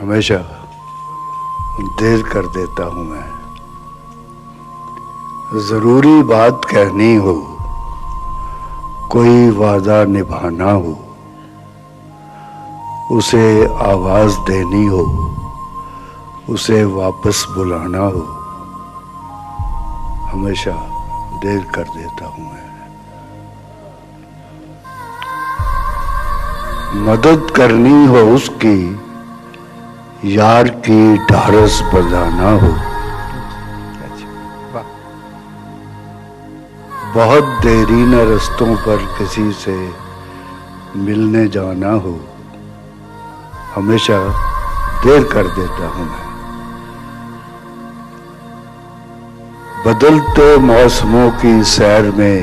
हमेशा देर कर देता हूं मैं। जरूरी बात कहनी हो, कोई वादा निभाना हो, उसे आवाज देनी हो, उसे वापस बुलाना हो, हमेशा देर कर देता हूं मैं। मदद करनी हो उसकी, यार की ढारस बंधाना हो, बहुत देरी न रस्तों पर किसी से मिलने जाना हो, हमेशा देर कर देता हूं मैं। बदलते मौसमों की सैर में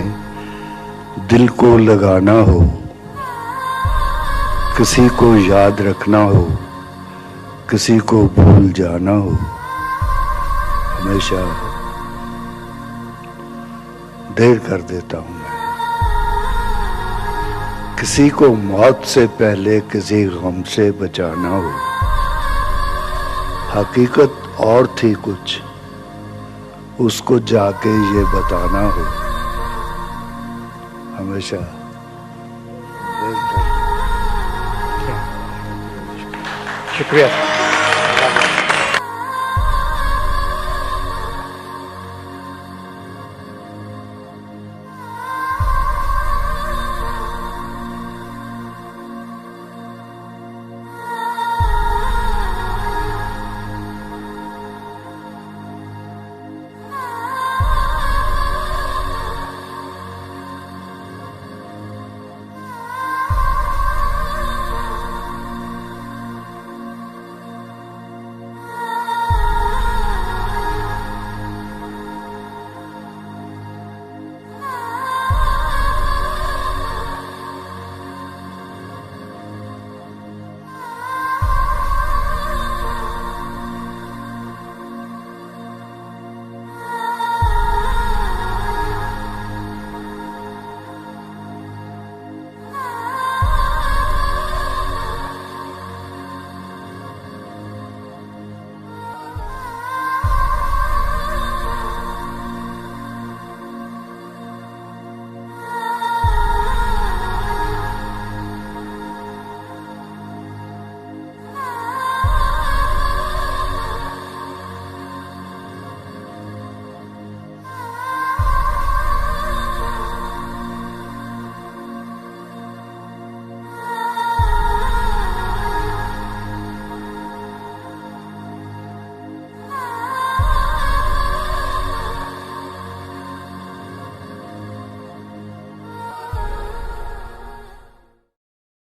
दिल को लगाना हो, किसी को याद रखना हो, किसी को भूल जाना हो, हमेशा देर कर देता हूं मैं। किसी को मौत से पहले किसी गम से बचाना हो, हकीकत और थी कुछ, उसको जाके ये बताना हो, हमेशा देर कर। शुक्रिया।